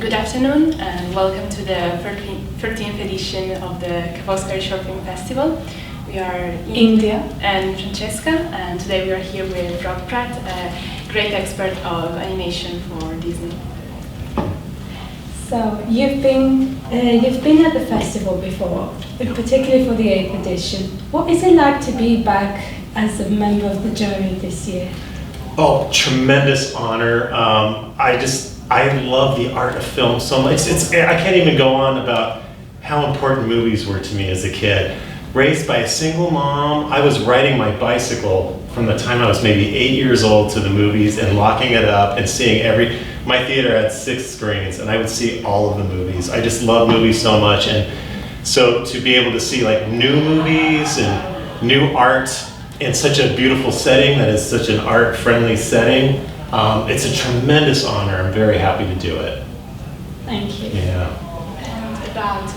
Good afternoon and welcome to the 13th edition of the Kavoscari Short Film Festival. We are Indjia and Francesca, and today we are here with Robb Pratt, a great expert of animation for Disney. So you've been at the festival before, particularly for the 8th edition. What is it like to be back as a member of the jury this year? Oh, tremendous honor. I love the art of film so much. I can't even go on about how important movies were to me as a kid. Raised by a single mom, I was riding my bicycle from the time I was maybe 8 years old to the movies and locking it up and seeing my theater had 6 screens and I would see all of the movies. I just love movies so much, and so to be able to see like new movies and new art in such a beautiful setting that is such an art-friendly setting, it's a tremendous honor. I'm very happy to do it. Thank you. Yeah. And about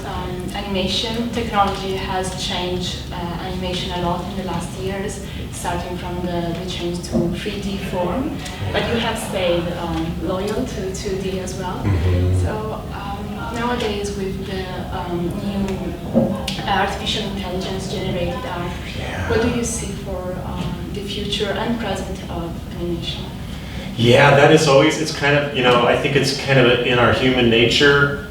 animation, technology has changed animation a lot in the last years, starting from the change to 3D form, but you have stayed loyal to 2D as well. Mm-hmm. So nowadays with the new artificial intelligence generated art, what do you see for the future and present of animation? Yeah, that is always, it's kind of, I think it's kind of in our human nature,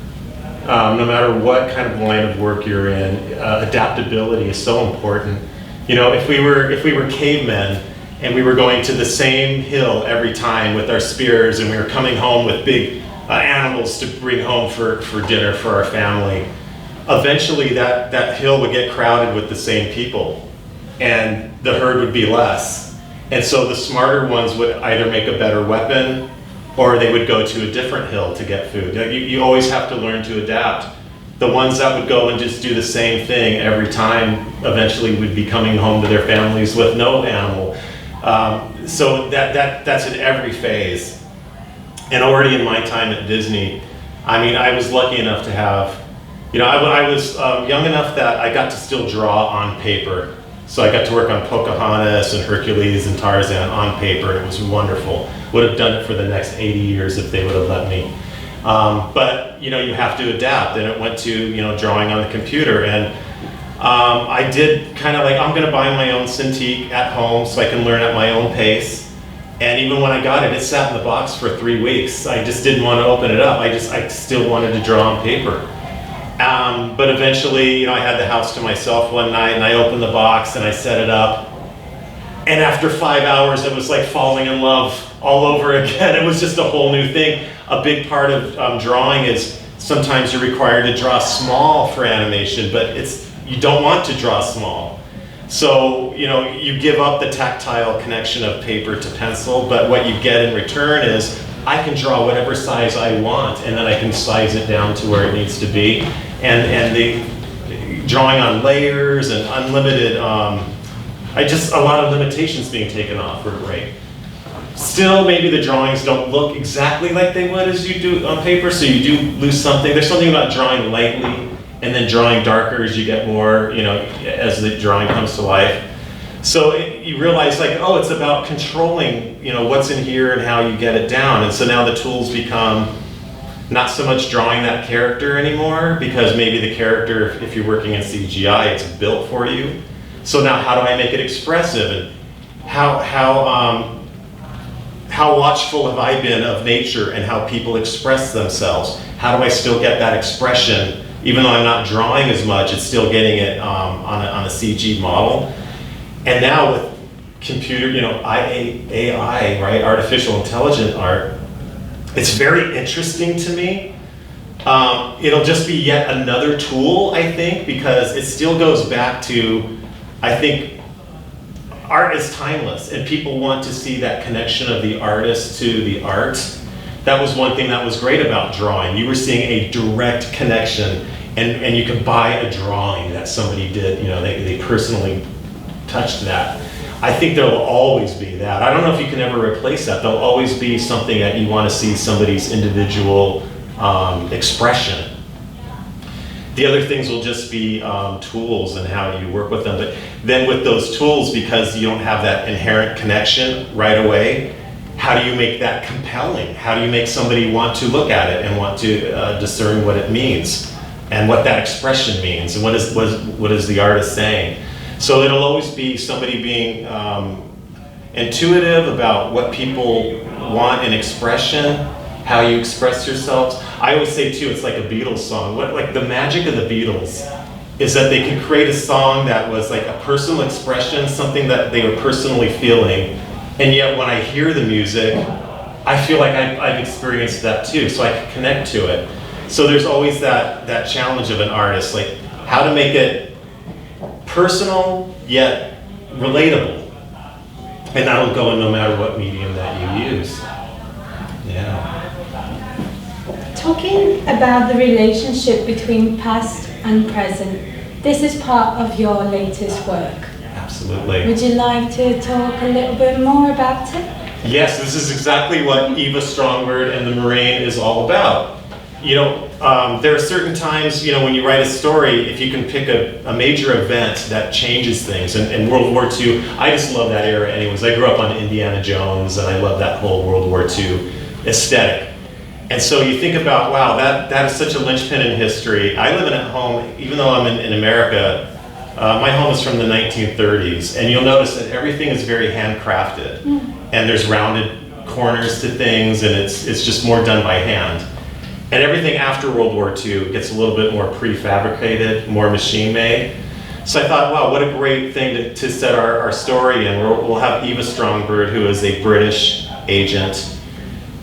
no matter what kind of line of work you're in, adaptability is so important. If we were cavemen and we were going to the same hill every time with our spears and we were coming home with big animals to bring home for dinner for our family, eventually that hill would get crowded with the same people and the herd would be less. And so the smarter ones would either make a better weapon or they would go to a different hill to get food. You always have to learn to adapt. The ones that would go and just do the same thing every time eventually would be coming home to their families with no animal. So that's in every phase. And already in my time at Disney, I was lucky enough to have, I was young enough that I got to still draw on paper. So I got to work on Pocahontas and Hercules and Tarzan on paper, and it was wonderful. Would have done it for the next 80 years if they would have let me. But you have to adapt, and it went to drawing on the computer. And I did kind of like, I'm going to buy my own Cintiq at home so I can learn at my own pace. And even when I got it, it sat in the box for 3 weeks. I just didn't want to open it up. I still wanted to draw on paper. But eventually, I had the house to myself one night and I opened the box and I set it up. And after 5 hours, it was like falling in love all over again. It was just a whole new thing. A big part of drawing is sometimes you're required to draw small for animation, but you don't want to draw small. So, you give up the tactile connection of paper to pencil, but what you get in return is I can draw whatever size I want, and then I can size it down to where it needs to be. And the drawing on layers and unlimited, a lot of limitations being taken off were great. Still, maybe the drawings don't look exactly like they would as you do on paper, so you do lose something. There's something about drawing lightly and then drawing darker as you get more, as the drawing comes to life. So you realize it's about controlling, what's in here and how you get it down. And so now the tools become not so much drawing that character anymore, because maybe the character, if you're working in CGI, it's built for you. So now how do I make it expressive? And how watchful have I been of nature and how people express themselves? How do I still get that expression? Even though I'm not drawing as much, it's still getting it on a CG model. And now with computer, AI, right, artificial intelligent art, it's very interesting to me. It'll just be yet another tool, I think, because it still goes back to, I think, art is timeless, and people want to see that connection of the artist to the art. That was one thing that was great about drawing. You were seeing a direct connection, and you could buy a drawing that somebody did, they personally touched that. I think there will always be that. I don't know if you can ever replace that. There'll always be something that you want to see somebody's individual expression. The other things will just be tools and how you work with them. But then with those tools, because you don't have that inherent connection right away, how do you make that compelling? How do you make somebody want to look at it and want to discern what it means and what that expression means and what is the artist saying? So it'll always be somebody being intuitive about what people want in expression, how you express yourselves. I always say too, it's like a Beatles song. Like the magic of the Beatles is that they could create a song that was like a personal expression, something that they were personally feeling, and yet when I hear the music, I feel like I've experienced that too, so I can connect to it. So there's always that challenge of an artist, like how to make it personal yet relatable. And that'll go in no matter what medium that you use. Yeah. Talking about the relationship between past and present, this is part of your latest work. Absolutely. Would you like to talk a little bit more about it? Yes, this is exactly what Eva Strongbird and the Marine is all about. You know, there are certain times, you know, when you write a story, if you can pick a major event that changes things, and World War II, I just love that era anyways. I grew up on Indiana Jones, and I love that whole World War II aesthetic. And so you think about, wow, that is such a linchpin in history. I live in a home, even though I'm in America, my home is from the 1930s, and you'll notice that everything is very handcrafted, and there's rounded corners to things, and it's just more done by hand. And everything after World War II gets a little bit more prefabricated, more machine-made. So I thought, wow, what a great thing to set our story in. We'll have Eva Strongbird, who is a British agent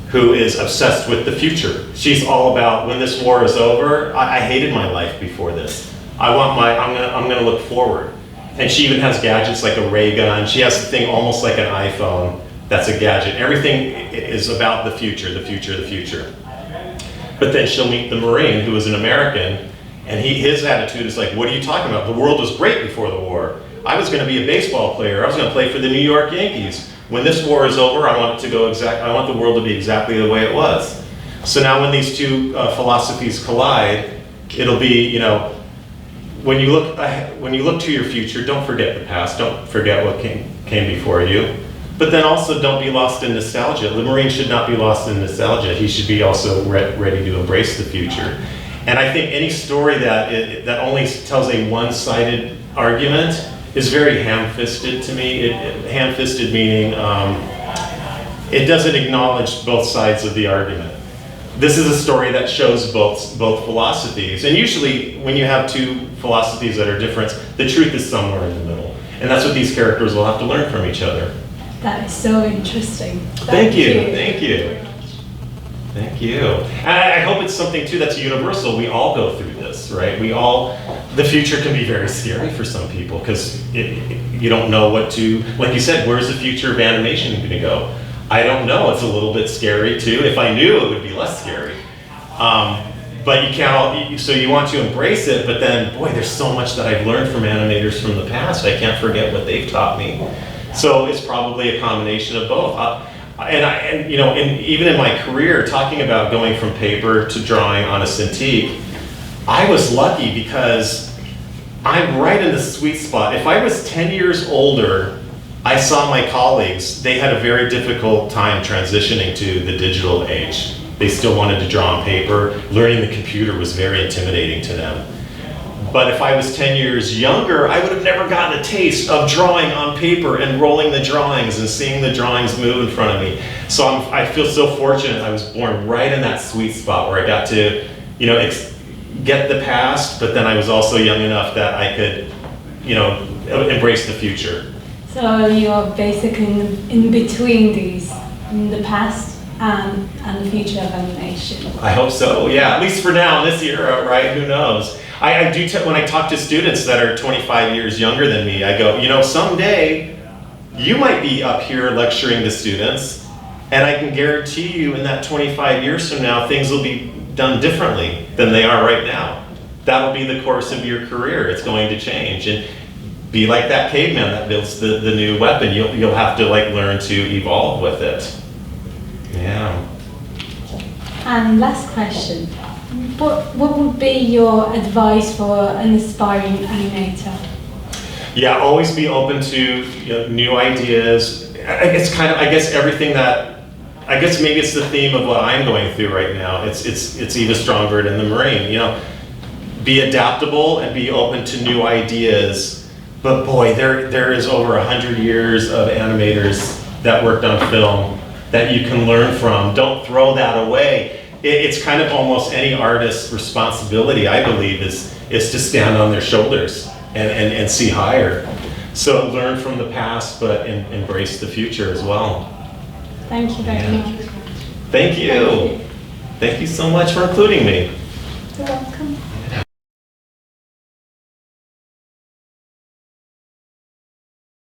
who is obsessed with the future. She's all about, when this war is over, I hated my life before this. I'm gonna look forward. And she even has gadgets like a ray gun. She has a thing almost like an iPhone that's a gadget. Everything is about the future, the future, the future. But then she'll meet the Marine, who is an American, and his attitude is like, what are you talking about? The world was great before the war. I was gonna be a baseball player. I was gonna play for the New York Yankees. When this war is over, I want the world to be exactly the way it was. So now when these two philosophies collide, it'll be, you know, when you look to your future, don't forget the past, don't forget what came before you. But then also don't be lost in nostalgia. The Marine should not be lost in nostalgia. He should be also ready to embrace the future. And I think any story that only tells a one-sided argument is very ham-fisted to me. Ham-fisted meaning it doesn't acknowledge both sides of the argument. This is a story that shows both philosophies. And usually when you have two philosophies that are different, the truth is somewhere in the middle. And that's what these characters will have to learn from each other. That is so interesting. Thank you. Thank you. Thank you. And I hope it's something too that's universal. We all go through this, right? The future can be very scary for some people because you don't know what to, like you said, where's the future of animation going to go? I don't know. It's a little bit scary too. If I knew, it would be less scary. But you can't, so you want to embrace it, but then, boy, there's so much that I've learned from animators from the past. I can't forget what they've taught me. So it's probably a combination of both. And you know, even in my career, talking about going from paper to drawing on a Cintiq, I was lucky because I'm right in the sweet spot. If I was 10 years older, I saw my colleagues, they had a very difficult time transitioning to the digital age. They still wanted to draw on paper. Learning the computer was very intimidating to them. But if I was 10 years younger, I would have never gotten a taste of drawing on paper and rolling the drawings and seeing the drawings move in front of me. So I feel so fortunate I was born right in that sweet spot where I got to, you know, get the past, but then I was also young enough that I could, you know, embrace the future. So you're basically in between these, in the past and the future of animation. I hope so, yeah, at least for now, in this era, right? Who knows? I do when I talk to students that are 25 years younger than me, I go, you know, someday you might be up here lecturing to students, and I can guarantee you in that 25 years from now, things will be done differently than they are right now. That'll be the course of your career. It's going to change. And be like that caveman that builds the new weapon. You'll have to like learn to evolve with it. Yeah. And last question. What would be your advice for an aspiring animator? Yeah, always be open to, you know, new ideas. It's kind of, I guess everything that I guess maybe it's the theme of what I'm going through right now. It's even stronger than the Marine. You know, be adaptable and be open to new ideas. But boy, there is over 100 years of animators that worked on film that you can learn from. Don't throw that away. It's kind of almost any artist's responsibility, I believe, is to stand on their shoulders and see higher. So learn from the past, but embrace the future as well. Thank you very much. Thank you. Thank you so much for including me. You're welcome.